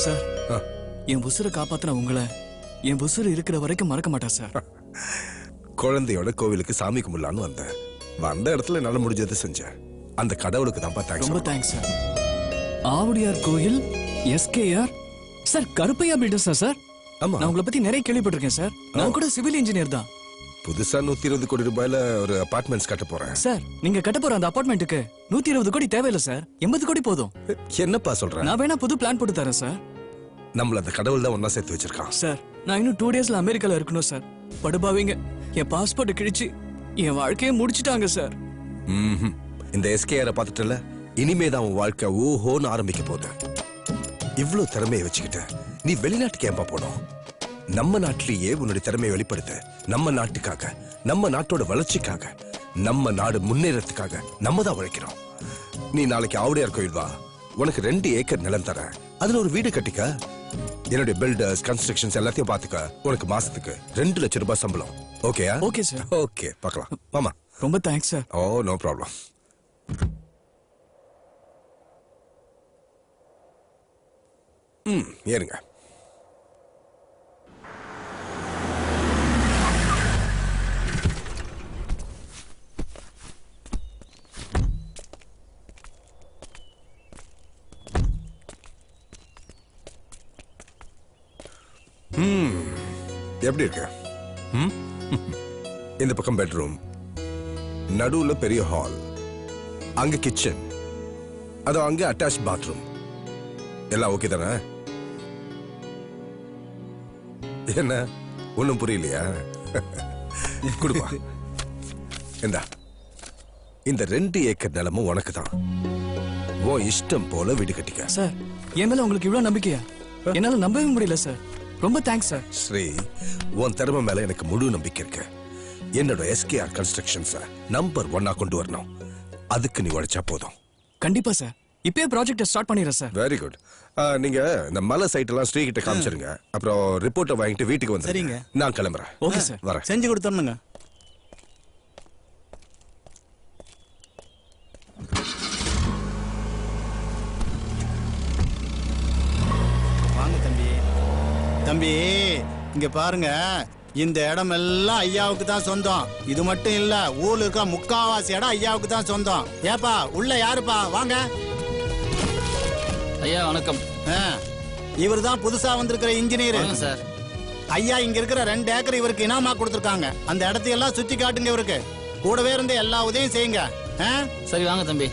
Sir, என் உசுரை காப்பாத்தின உங்களை என் உசுறு இருக்கிற வரைக்கும் மறக்க மாட்டேன் சார். குழந்தையோட கோவிலுக்கு சாமி கும்பிடலான்னு வந்தேன். வந்த இடத்துல என்னால முடிஞ்சதை செஞ்சேன். அந்த கடவுளுக்கு தான் தேங்க்ஸ். ரொம்ப தேங்க்ஸ் சார். ஆவுடையார் கோயில், SKR சார், கருப்பையா பில்டர்ஸா சார்? ஆமா, நான் உங்களை பத்தி நிறைய கேள்விப்பட்டிருக்கேன் சார். நான் கூட சிவில் இன்ஜினியர் தான். புதுசா 120 கோடி ரூபாயில ஒரு அபார்ட்மெண்ட்ஸ் கட்ட போறேன் சார். நீங்க கட்ட போற அந்த அபார்ட்மெண்ட்டுக்கு 120 கோடி தேவையில்லை சார், 80 கோடி போதும். என்னப்பா சொல்றேன்? நான் வேணா புது பிளான் போட்டு தரேன் சார். நம்மள அந்த கடவுள் தான் ஒன்னா சேர்த்து வச்சிருக்கான் சார். நான் இன்னும் 2 டேஸ்ல அமெரிக்கால இருக்கணும் சார். படுபாவீங்க என் பாஸ்போர்ட் கிழிச்சு என் வாழ்க்கையை முடிச்சிட்டாங்க சார். இந்த SKR பார்த்துட்டல, இனிமேதான் உன் வாழ்க்கை ஓஹோன்னு ஆரம்பிக்க போகுது. இவ்வளவு திறமையை வச்சுக்கிட்டு நீ வெளிநாட்டுக்கு ஏன்பா போனோம்? நம்ம நாட்டிலேயே உன்னுடைய திறமையை வெளிப்படுத்த, நம்ம நாட்டுக்காக, நம்ம நாட்டோட வளர்ச்சிக்காக, நம்ம நாடு முன்னேறதுக்காக நம்ம தான் உழைக்கிறோம். நீ நாளைக்கு ஆவுடையார் கோயில் வா, உனக்கு 2 ஏக்கர் நிலம் தரேன். அதுல ஒரு வீடு கட்டிக்க. என்னுடைய பில்டர்ஸ், கன்ஸ்ட்ரக்ஷன்ஸ் எல்லாத்தையும் பாத்துக்க. உனக்கு மாசத்துக்கு 2 லட்சம் ரூபாய் சம்பளம். ஓகேயா? Okay sir. ஓகே, பார்க்கலாம். மாமா ரொம்ப தேங்க்ஸ் சார். ஓ, நோ ப்ராப்ளம். ஏறுங்க. எப்படி இருக்கு? இந்த பக்கம் பெட்ரூம், நடுவுல பெரிய ஹால், அங்க கிச்சன், அது அங்க அட்டாச் பாத்ரூம். எல்லாம் ஓகே தானே? என்ன ஒண்ணும் புரியலையா? குடுப்பா. இந்த 2 ஏக்கர் நிலமும் உனக்கு தான். உன் இஷ்டம் போல வீடு கட்டிக்க. சார், என் மேல உங்களுக்கு இவ்வளவு நம்பிக்கையா? என்னால நம்பவே முடியல சார். ரொம்ப தேங்க்ஸ் சார். ஸ்ரீ, உன் திறமை மேல எனக்கு முழு நம்பிக்கை இருக்கு. என்னோட SKR கன்ஸ்ட்ரக்ஷன்ஸ் நம்பர் 1 கொண்டு வரணும். அதுக்கு நீ உழைச்சா போதும். கண்டிப்பா சார். இப்பவே ப்ராஜெக்ட் ஸ்டார்ட் பண்ணிடுறேன் சார். Very good. நீங்க இந்த மலை சைட் எல்லாம் ஸ்ரீ கிட்ட காமிச்சிருங்க. அப்புறம் ரிப்போர்ட்டை வாங்கிட்டு வீட்டுக்கு வந்து. சரிங்க. நான் கிளம்புறேன். Okay sir. வரேன். செஞ்சு கொடுத்துறணுங்க. வாங்க தம்பி. தம்பி, இங்க பாருங்க. இந்த இடம் எல்லாம் ஐயாவுக்கு தான் சொந்தம். இது மட்டும் இல்ல, ஊர்ல இருக்க முக்காவாசி இடம் ஐயாவுக்கு தான் சொந்தம். ஏப்பா, உள்ள யாருப்பா? வாங்க. ஐயா வணக்கம். இவர் தான் புதுசா வந்திருக்கிற இன்ஜினியர் சார். ஐயா, இங்க இருக்கிற 2 ஏக்கர் இவருக்கு இனாமா கொடுத்துருக்காங்க. அந்த இடத்தையெல்லாம் சுத்தி காட்டுங்க. இவருக்கு கூடவே இருந்து எல்லா உதவியும் செய்யுங்க. சரி, வாங்க தம்பி.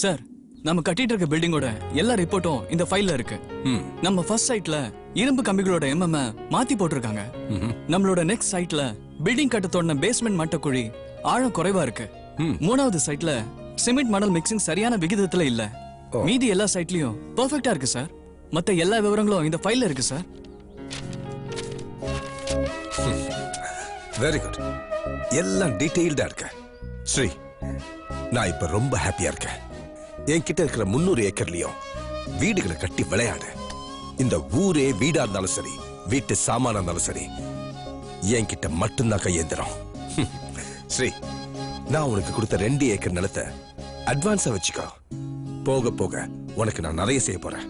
சார், நம்ம கட்டிட்டு இருக்க பில்டிங்கோட எல்லா ரிப்போர்ட்டும் இந்த ஃபைல்ல இருக்கு. நம்ம ஃபர்ஸ்ட் சைட்ல இரும்பு கம்பிகளோட எம்எம் மாத்தி போட்டிருக்காங்க. நம்மளோட நெக்ஸ்ட் சைட்ல பில்டிங் கட்ட தொடர்ன பேஸ்மெண்ட் மட்டக்குழி ஆழம் குறைவா இருக்கு. மூணாவது சைட்ல சிமெண்ட் மணல் மிக்சிங் சரியான விகிதத்துல இல்ல. மீதி எல்லா சைட்லயும் பெர்ஃபெக்ட்டா இருக்கு சார். மத்த எல்லா விவரங்களும் இந்த ஃபைல்ல இருக்கு சார். Very good. எல்லாம் டீடைல்டா இருக்கு. ஸ்ரீ, நான் இப்ப ரொம்ப ஹாப்பியா இருக்கேன். என்கிட்ட இருக்கிற 300 ஏக்கர்லயும் வீடுகளை கட்டி விளையாடு. இந்த ஊரே வீடா இருந்தாலும் சரி, வீட்டு சாமானா இருந்தாலும் சரி, என்கிட்ட மட்டும்தான் கையேந்திரம். ஸ்ரீ, நான் உனக்கு கொடுத்த 2 ஏக்கர் நிலத்தை அட்வான்ஸா வச்சுக்கோ. போக போக உனக்கு நான் நிறைய செய்ய போறேன்.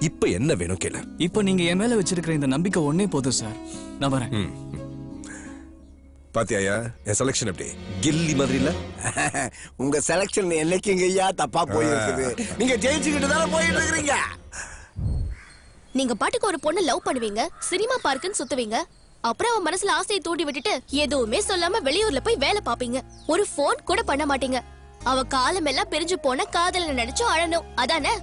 இப்ப என்ன வேணும் கேளு. இப்போ நீங்க என் மேல வச்சிருக்கிற இந்த நம்பிக்கை ஒன்னே போதும் சார். நான் வரேன். பாத்தியாயா என் செலக்ஷன் எப்படி கில்லி மாதிரி இல்ல? உங்க செலக்ஷன் என்னைக்குங்க ஐயா தப்பா போயிருக்குது. நீங்க ஜெயிச்சுக்கிட்டு தானே போயிட்டு இருக்கீங்க. நீங்க பாட்டுக்கு ஒரு பொண்ணு லவ் பண்ணுவீங்க, சினிமா பார்க்குன்னு சுத்துவீங்க, அப்புறம் அவன் மனசுல ஆசையை தூண்டி விட்டுட்டு எதுவுமே சொல்லாம வெளியூர்ல போய் வேலை பாப்பீங்க. ஒரு போன் கூட பண்ண மாட்டீங்க. அவ காலம் எல்லாம் பிரிஞ்சு போன காதல நினைச்சும் அழணும், அதானே?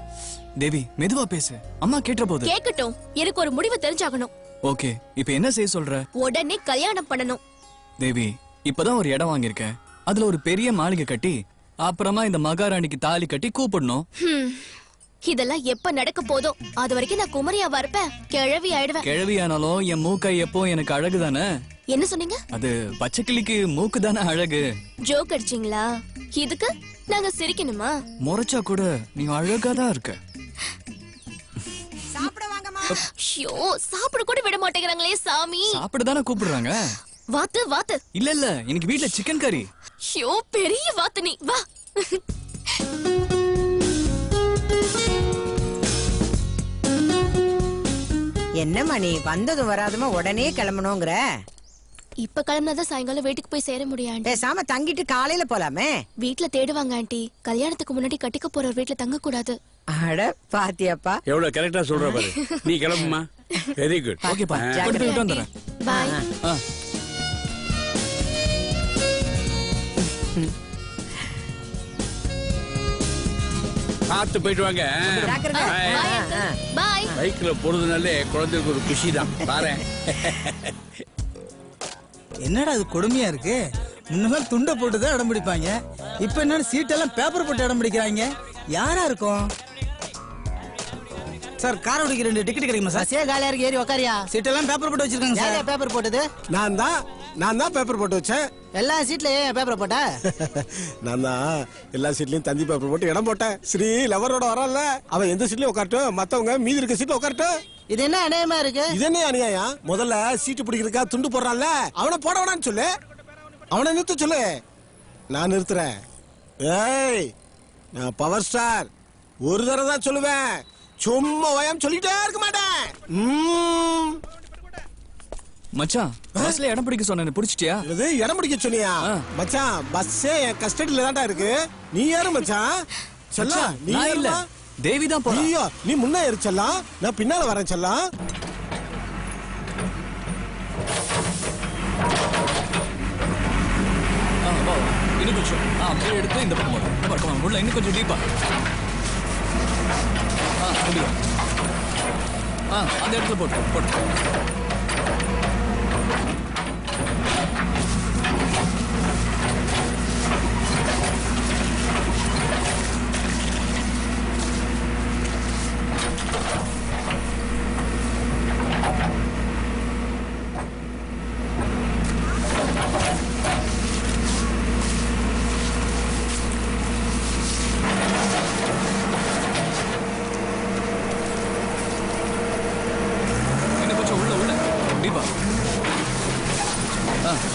தேவி, மெதுவா பேசு. அம்மா கேட்ட போது. கேக்கட்டும், எனக்கு ஒரு முடிவு தெரிஞ்சாகணும். ஓகே, இப்போ என்ன செய்ய சொல்ற? உடனே கல்யாணம் பண்ணணும். தேவி, இப்பதான் ஒரு இடம் வாங்கியிருக்கேன். அதுல ஒரு பெரிய மாளிகை கட்டி அப்புறமா இந்த மகாராணிக்கு தாலி கட்டி கூப்பிடணும். இதெல்லாம் எப்ப நடக்க போதோ அது வரைக்கும் நான் குமரியாவா இருப்பேன். கிழவி ஆயிடுவேன். கிழவி ஆனாலும் என் மூக்கை எப்போ எனக்கு அழகு தானே. என்ன சொன்னீங்க? அது பச்சைக்கிளிக்கு மூக்கு தானே அழகு. ஜோக் அடிச்சீங்களா? இதுக்கு நாங்க சிரிக்கணுமா? முறைச்சா கூட நீ அழகா தான் இருக்க. ஐயோ, சாப்பிட கூட விட மாட்டேங்கிறாங்களே சாமி. சாப்பிட தானே கூப்பிடுறாங்க. வாத்து வாத்து. இல்ல இல்ல, இன்னைக்கு வீட்ல சிக்கன் கறி. ஐயோ, பெரிய வாத்து நீ. வா. என்ன மணி, வந்ததும் வராதுமா உடனே கிளம்பணுங்கிற? இப்ப கிளம்பினாதான் சாயங்காலம் வீட்டுக்கு போய் சேர முடியும். பேசாம தங்கிட்டு காலையில போலாமே. வீட்ல தேடுவாங்க ஆண்டி. கல்யாணத்துக்கு முன்னாடி கட்டிக்க போற ஒரு வீட்ல தங்க கூடாது. அட பாத்தியாப்பா, எவ்வளவு கரெக்டா சொல்ற பாரு. நீ கிளம்புமா. Very good. ஓகேப்பா, கொண்டு போய் விட்டு வந்துடுறேன். பாய். பார்த்து போயிட்டு வாங்க. பாய். பைக்ல போறதுனாலே குழந்தைக்கு ஒரு குஷி தான். பாரு. என்னடா அது கொடுமையா இருக்கு. முன்னெல்லாம் துண்டை போட்டுதான் இடம் பிடிப்பாங்க. இப்ப என்ன சீட்டெல்லாம் பேப்பர் போட்டு இடம் பிடிக்கிறாங்க. யாரா இருக்கும்? சார், காரோடிக்கு 2 டிக்கெட் கிடைக்குமா சார்? பஸ்ஸே காலியா இருக்கு, ஏறி உக்காரியா. சீட்டெல்லாம் பேப்பர் போட்டு வச்சிருக்காங்க சார். யாரையா பேப்பர் போட்டது? நான் தான் பேப்பர் போட்டு வச்சேன். எல்லா சீட்ல ஏன் பேப்பர் போட்ட? நான் தான் எல்லா சீட்லயும் தந்தி பேப்பர் போட்டு இடம் போட்டேன். ஸ்ரீ லவரோட வரல, அவன் எந்த சீட்லயும் உட்காரட்டும், மத்தவங்க மீதி இருக்க சீட்ல உட்காரட்டும். இது என்ன அநியாயமா இருக்கு? இது என்ன அநியாயம்? முதல்ல சீட்டு பிடிக்கிறதுக்கா துண்டு போடுறான்ல, அவனை போட வேணான்னு சொல்லு. அவனை நிறுத்த சொல்லு. நான் நிறுத்துறேன். ஏய், நான் பவர் ஸ்டார். ஒரு தடவை தான் சொல்லுவேன், சும்மா வயம் சொல்லிட்டே இருக்க மாட்டேன். மச்சான், பஸ்ல இடம் பிடிக்க சொன்னேன், பிடிச்சிட்டியா? இது இடம் பிடிக்க சொன்னியா? மச்சான், பஸ்ஸே என் கஸ்டடியில தான்டா இருக்கு. நீ யாரு மச்சான்? செல்லா, நீ நான் இல்ல, யாருமா? தேவி தான் போறா. ஐயோ, நீ முன்ன ஏறு செல்லாம், நான் பின்னால வரேன் செல்லாம். இன்னும் கொஞ்சம் அப்படியே எடுத்து இந்த பக்கம் உள்ள இன்னும் கொஞ்சம் டீப்பா. முடியும். அந்த இடத்துல போட்டு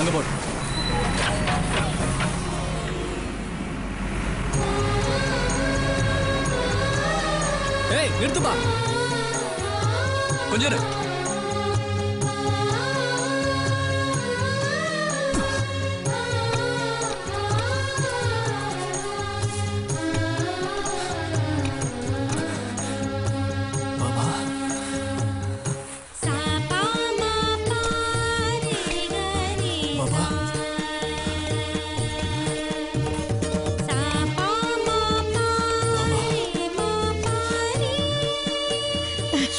அங்க போடு. ஏய், நிறுத்துப்பா. கொஞ்சம் இரு.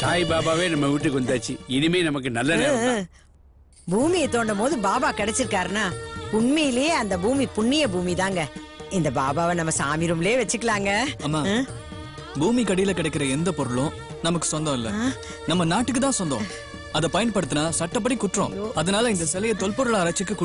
சாய் பாபாவே நம்ம வீட்டுக்கு வந்தாச்சு. இனிமே நமக்கு நல்ல நேரம் தான். பூமியை தோண்டும் போது பாபா கிடைச்சிருக்காருன்னா உண்மையிலேயே அந்த பூமி புண்ணிய பூமி தாங்க. இந்த பாபாவை நம்ம சாமி ரூம்லயே வச்சுக்கலாங்க. அம்மா பூமி கடியில கிடைக்கிற எந்த பொருளும் நமக்கு சொந்தம் இல்ல, நம்ம நாட்டுக்கு தான் சொந்தம். அதை பயன்படுத்தினா சட்டப்படி குற்றம். அதனால இந்த சிலையை தொல்பொருள் ஆராய்ச்சிக்கு